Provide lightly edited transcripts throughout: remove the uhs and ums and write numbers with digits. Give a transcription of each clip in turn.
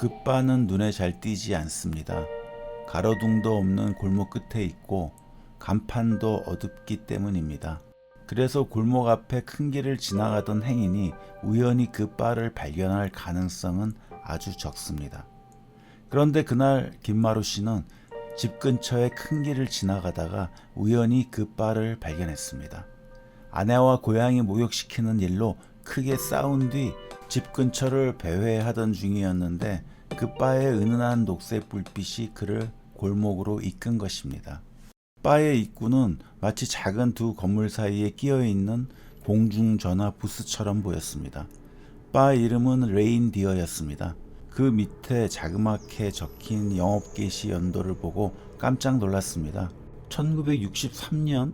그 바는 눈에 잘 띄지 않습니다. 가로등도 없는 골목 끝에 있고 간판도 어둡기 때문입니다. 그래서 골목 앞에 큰 길을 지나가던 행인이 우연히 그 바를 발견할 가능성은 아주 적습니다. 그런데 그날 김마루 씨는 집 근처의 큰 길을 지나가다가 우연히 그 바를 발견했습니다. 아내와 고양이 목욕시키는 일로 크게 싸운 뒤 집 근처를 배회하던 중이었는데 그 바의 은은한 녹색 불빛이 그를 골목으로 이끈 것입니다. 바의 입구는 마치 작은 두 건물 사이에 끼어있는 공중전화 부스처럼 보였습니다. 바 이름은 레인디어였습니다. 그 밑에 자그맣게 적힌 영업 개시 연도를 보고 깜짝 놀랐습니다. 1963년?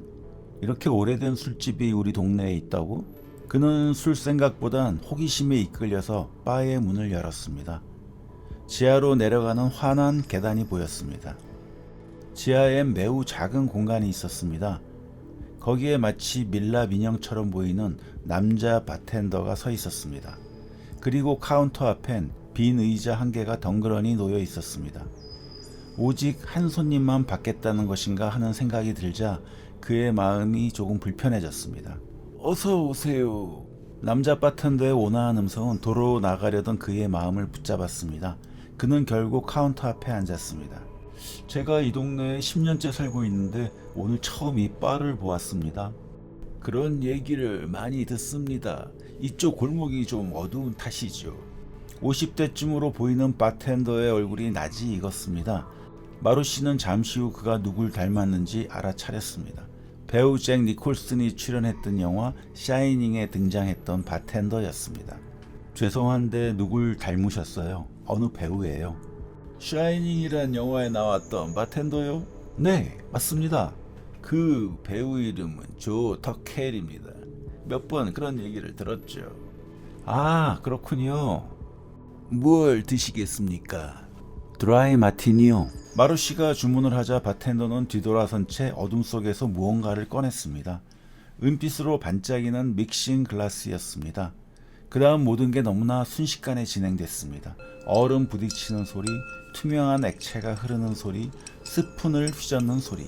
이렇게 오래된 술집이 우리 동네에 있다고? 그는 술 생각보단 호기심에 이끌려서 바의 문을 열었습니다. 지하로 내려가는 환한 계단이 보였습니다. 지하엔 매우 작은 공간이 있었습니다. 거기에 마치 밀라 민형처럼 보이는 남자 바텐더가 서 있었습니다. 그리고 카운터 앞엔 빈 의자 한 개가 덩그러니 놓여 있었습니다. 오직 한 손님만 받겠다는 것인가 하는 생각이 들자 그의 마음이 조금 불편해졌습니다. 어서 오세요. 남자 바텐더의 온화한 음성은 도로 나가려던 그의 마음을 붙잡았습니다. 그는 결국 카운터 앞에 앉았습니다. 제가 이 동네에 10년째 살고 있는데 오늘 처음 이 바를 보았습니다. 그런 얘기를 많이 듣습니다. 이쪽 골목이 좀 어두운 탓이죠. 50대쯤으로 보이는 바텐더의 얼굴이 낯이 익었습니다. 마루 씨는 잠시 후 그가 누굴 닮았는지 알아차렸습니다. 배우 잭 니콜슨이 출연했던 영화 샤이닝에 등장했던 바텐더였습니다. 죄송한데 누굴 닮으셨어요? 어느 배우예요? 샤이닝이란 영화에 나왔던 바텐더요? 네, 맞습니다. 그 배우 이름은 조 터켈입니다. 몇 번 그런 얘기를 들었죠. 아, 그렇군요. 뭘 드시겠습니까? 드라이 마티니요. 마루 씨가 주문을 하자 바텐더는 뒤돌아선 채 어둠 속에서 무언가를 꺼냈습니다. 은빛으로 반짝이는 믹싱 글라스였습니다. 그 다음 모든 게 너무나 순식간에 진행됐습니다. 얼음 부딪히는 소리, 투명한 액체가 흐르는 소리, 스푼을 휘젓는 소리.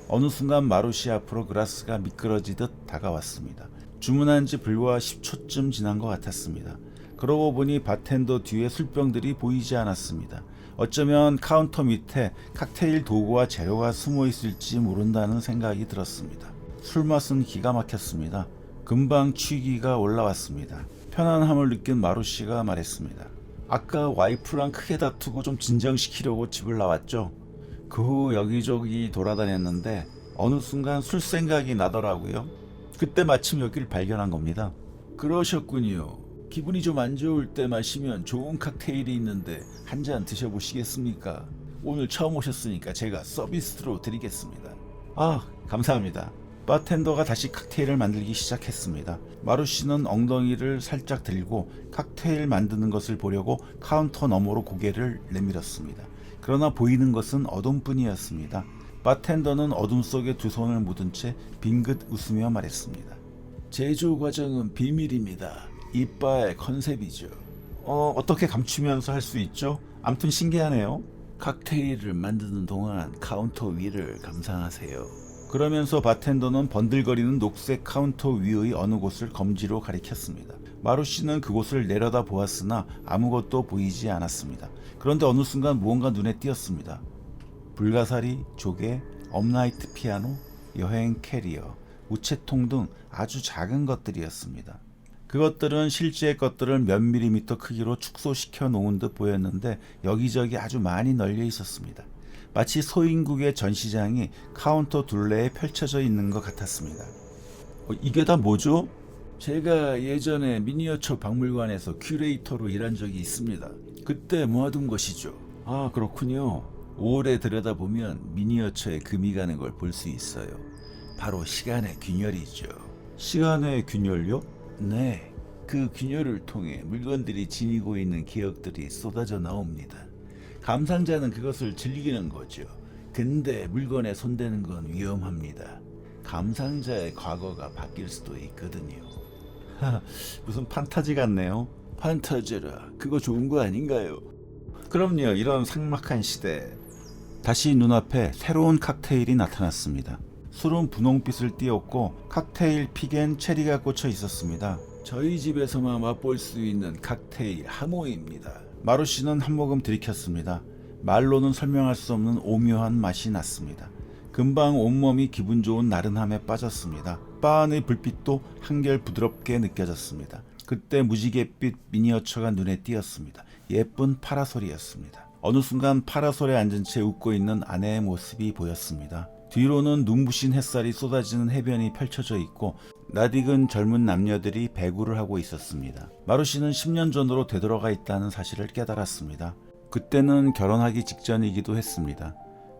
어느 순간 마루 씨 앞으로 글라스가 미끄러지듯 다가왔습니다. 주문한 지 불과 10초쯤 지난 것 같았습니다. 그러고 보니 바텐더 뒤에 술병들이 보이지 않았습니다. 어쩌면 카운터 밑에 칵테일 도구와 재료가 숨어 있을지 모른다는 생각이 들었습니다. 술맛은 기가 막혔습니다. 금방 취기가 올라왔습니다. 편안함을 느낀 마루 씨가 말했습니다. 아까 와이프랑 크게 다투고 좀 진정시키려고 집을 나왔죠. 그 후 여기저기 돌아다녔는데 어느 순간 술 생각이 나더라고요. 그때 마침 여기를 발견한 겁니다. 그러셨군요. 기분이 좀 안 좋을 때 마시면 좋은 칵테일이 있는데 한 잔 드셔보시겠습니까? 오늘 처음 오셨으니까 제가 서비스로 드리겠습니다. 아, 감사합니다. 바텐더가 다시 칵테일을 만들기 시작했습니다. 마루 씨는 엉덩이를 살짝 들고 칵테일 만드는 것을 보려고 카운터 너머로 고개를 내밀었습니다. 그러나 보이는 것은 어둠뿐이었습니다. 바텐더는 어둠 속에 두 손을 묻은 채 빙긋 웃으며 말했습니다. 제조 과정은 비밀입니다. 이 바의 컨셉이죠. 어떻게 감추면서 할 수 있죠? 암튼 신기하네요. 칵테일을 만드는 동안 카운터 위를 감상하세요. 그러면서 바텐더는 번들거리는 녹색 카운터 위의 어느 곳을 검지로 가리켰습니다. 마루 씨는 그곳을 내려다 보았으나 아무것도 보이지 않았습니다. 그런데 어느 순간 무언가 눈에 띄었습니다. 불가사리, 조개, 업라이트 피아노, 여행 캐리어, 우체통 등 아주 작은 것들이었습니다. 그것들은 실제 것들을 몇 밀리미터 크기로 축소시켜 놓은 듯 보였는데 여기저기 아주 많이 널려 있었습니다. 마치 소인국의 전시장이 카운터 둘레에 펼쳐져 있는 것 같았습니다. 이게 다 뭐죠? 제가 예전에 미니어처 박물관에서 큐레이터로 일한 적이 있습니다. 그때 모아둔 것이죠. 아, 그렇군요. 오래 들여다보면 미니어처에 금이 가는 걸 볼 수 있어요. 바로 시간의 균열이죠. 시간의 균열요? 네, 그 균열을 통해 물건들이 지니고 있는 기억들이 쏟아져 나옵니다. 감상자는 그것을 즐기는 거죠. 근데 물건에 손대는 건 위험합니다. 감상자의 과거가 바뀔 수도 있거든요. 무슨 판타지 같네요. 판타지라 그거 좋은 거 아닌가요? 그럼요. 이런 삭막한 시대. 다시 눈앞에 새로운 칵테일이 나타났습니다. 술은 분홍빛을 띠었고 칵테일 픽엔 체리가 꽂혀 있었습니다. 저희 집에서만 맛볼 수 있는 칵테일 하모입니다. 마루씨는 한 모금 들이켰습니다. 말로는 설명할 수 없는 오묘한 맛이 났습니다. 금방 온몸이 기분 좋은 나른함에 빠졌습니다. 바 안의 불빛도 한결 부드럽게 느껴졌습니다. 그때 무지갯빛 미니어처가 눈에 띄었습니다. 예쁜 파라솔이었습니다. 어느 순간 파라솔에 앉은 채 웃고 있는 아내의 모습이 보였습니다. 뒤로는 눈부신 햇살이 쏟아지는 해변이 펼쳐져 있고 낯익은 젊은 남녀들이 배구를 하고 있었습니다. 마루씨는 10년 전으로 되돌아가 있다는 사실을 깨달았습니다. 그때는 결혼하기 직전이기도 했습니다.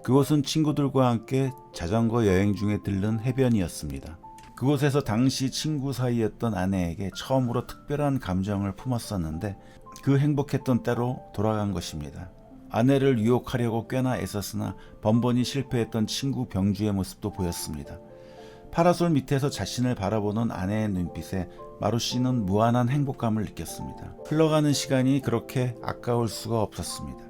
그곳은 친구들과 함께 자전거 여행 중에 들른 해변이었습니다. 그곳에서 당시 친구 사이였던 아내에게 처음으로 특별한 감정을 품었었는데 그 행복했던 때로 돌아간 것입니다. 아내를 유혹하려고 꽤나 애썼으나 번번이 실패했던 친구 병주의 모습도 보였습니다. 파라솔 밑에서 자신을 바라보는 아내의 눈빛에 마루씨는 무한한 행복감을 느꼈습니다. 흘러가는 시간이 그렇게 아까울 수가 없었습니다.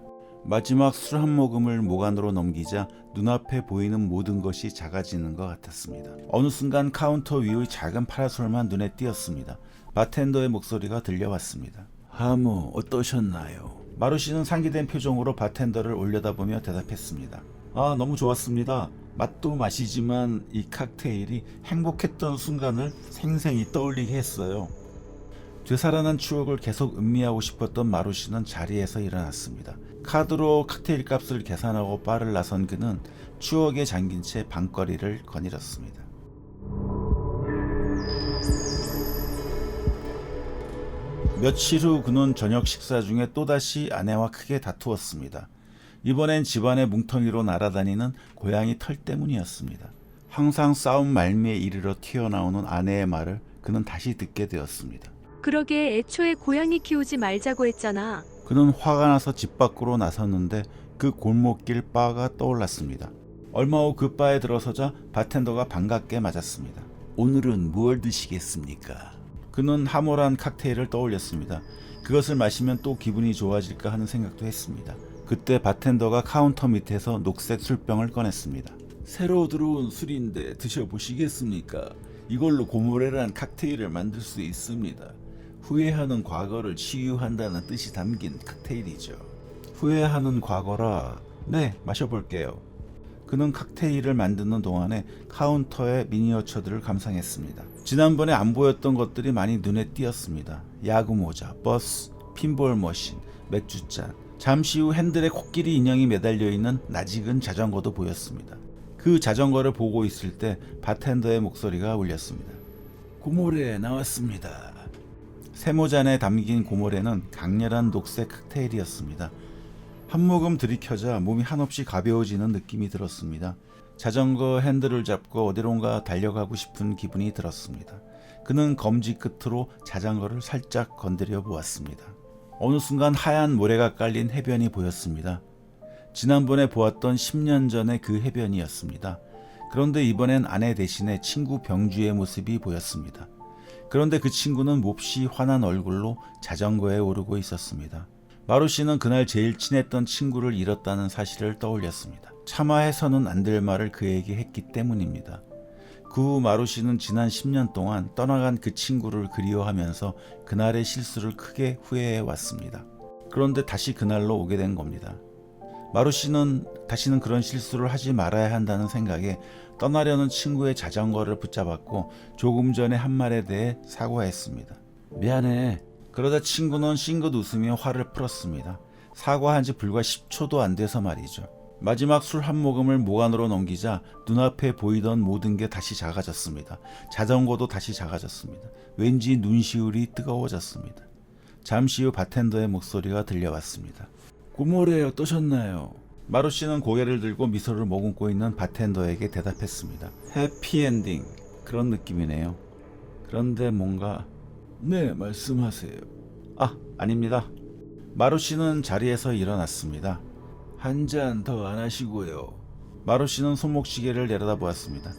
마지막 술 한 모금을 목 안으로 넘기자 눈앞에 보이는 모든 것이 작아지는 것 같았습니다. 어느 순간 카운터 위의 작은 파라솔만 눈에 띄었습니다. 바텐더의 목소리가 들려왔습니다. 하모 어떠셨나요? 마루씨는 상기된 표정으로 바텐더를 올려다보며 대답했습니다. 너무 좋았습니다. 맛도 맛이지만 이 칵테일이 행복했던 순간을 생생히 떠올리게 했어요. 되살아난 추억을 계속 음미하고 싶었던 마루씨는 자리에서 일어났습니다. 카드로 칵테일 값을 계산하고 바를 나선 그는 추억에 잠긴 채 방거리를 거닐었습니다. 며칠 후 그는 저녁 식사 중에 또다시 아내와 크게 다투었습니다. 이번엔 집안의 뭉텅이로 날아다니는 고양이 털 때문이었습니다. 항상 싸움 말미에 이르러 튀어나오는 아내의 말을 그는 다시 듣게 되었습니다. 그러게 애초에 고양이 키우지 말자고 했잖아. 그는 화가 나서 집 밖으로 나섰는데 그 골목길 바가 떠올랐습니다. 얼마 후 그 바에 들어서자 바텐더가 반갑게 맞았습니다. 오늘은 무얼 드시겠습니까? 그는 하모란 칵테일을 떠올렸습니다. 그것을 마시면 또 기분이 좋아질까 하는 생각도 했습니다. 그때 바텐더가 카운터 밑에서 녹색 술병을 꺼냈습니다. 새로 들어온 술인데 드셔보시겠습니까? 이걸로 고모레란 칵테일을 만들 수 있습니다. 후회하는 과거를 치유한다는 뜻이 담긴 칵테일이죠. 후회하는 과거라. 네, 마셔볼게요. 그는 칵테일을 만드는 동안에 카운터의 미니어처들을 감상했습니다. 지난번에 안 보였던 것들이 많이 눈에 띄었습니다. 야구모자, 버스, 핀볼 머신, 맥주잔. 잠시 후 핸들에 코끼리 인형이 매달려 있는 낯익은 자전거도 보였습니다. 그 자전거를 보고 있을 때 바텐더의 목소리가 울렸습니다. 고모레 나왔습니다. 세모잔에 담긴 고모레는 강렬한 녹색 칵테일이었습니다. 한 모금 들이켜자 몸이 한없이 가벼워지는 느낌이 들었습니다. 자전거 핸들을 잡고 어디론가 달려가고 싶은 기분이 들었습니다. 그는 검지 끝으로 자전거를 살짝 건드려 보았습니다. 어느 순간 하얀 모래가 깔린 해변이 보였습니다. 지난번에 보았던 10년 전의 그 해변이었습니다. 그런데 이번엔 아내 대신에 친구 병주의 모습이 보였습니다. 그런데 그 친구는 몹시 화난 얼굴로 자전거에 오르고 있었습니다. 마루씨는 그날 제일 친했던 친구를 잃었다는 사실을 떠올렸습니다. 차마 해서는 안 될 말을 그에게 했기 때문입니다. 그 후 마루씨는 지난 10년 동안 떠나간 그 친구를 그리워하면서 그날의 실수를 크게 후회해 왔습니다. 그런데 다시 그날로 오게 된 겁니다. 마루씨는 다시는 그런 실수를 하지 말아야 한다는 생각에 떠나려는 친구의 자전거를 붙잡았고 조금 전에 한 말에 대해 사과했습니다. 미안해. 그러자 친구는 싱긋 웃으며 화를 풀었습니다. 사과한 지 불과 10초도 안 돼서 말이죠. 마지막 술 한 모금을 목 안으로 넘기자 눈앞에 보이던 모든 게 다시 작아졌습니다. 자전거도 다시 작아졌습니다. 왠지 눈시울이 뜨거워졌습니다. 잠시 후 바텐더의 목소리가 들려왔습니다. 고모레 어떠셨나요? 마루씨는 고개를 들고 미소를 머금고 있는 바텐더에게 대답했습니다. 해피엔딩 그런 느낌이네요. 그런데 뭔가 네 말씀하세요. 아닙니다. 마루씨는 자리에서 일어났습니다. 한 잔 더 안 하시고요. 마루씨는 손목시계를 내려다보았습니다.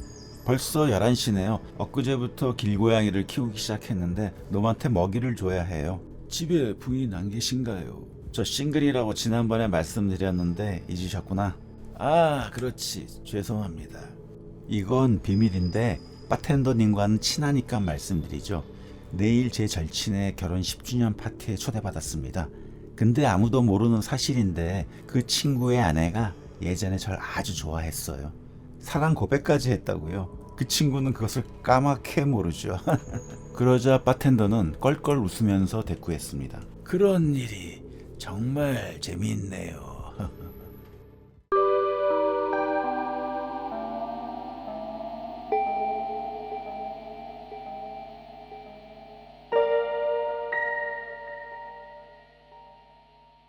벌써 11시네요. 엊그제부터 길고양이를 키우기 시작했는데 놈한테 먹이를 줘야 해요. 집에 부인 안 계신가요? 저 싱글이라고 지난번에 말씀드렸는데 잊으셨구나. 아, 그렇지. 죄송합니다. 이건 비밀인데 바텐더님과는 친하니까 말씀드리죠. 내일 제 절친의 결혼 10주년 파티에 초대받았습니다. 근데 아무도 모르는 사실인데 그 친구의 아내가 예전에 절 아주 좋아했어요. 사랑 고백까지 했다고요. 그 친구는 그것을 까맣게 모르죠. 그러자 바텐더는 껄껄 웃으면서 대꾸했습니다. 그런 일이 정말 재미있네요.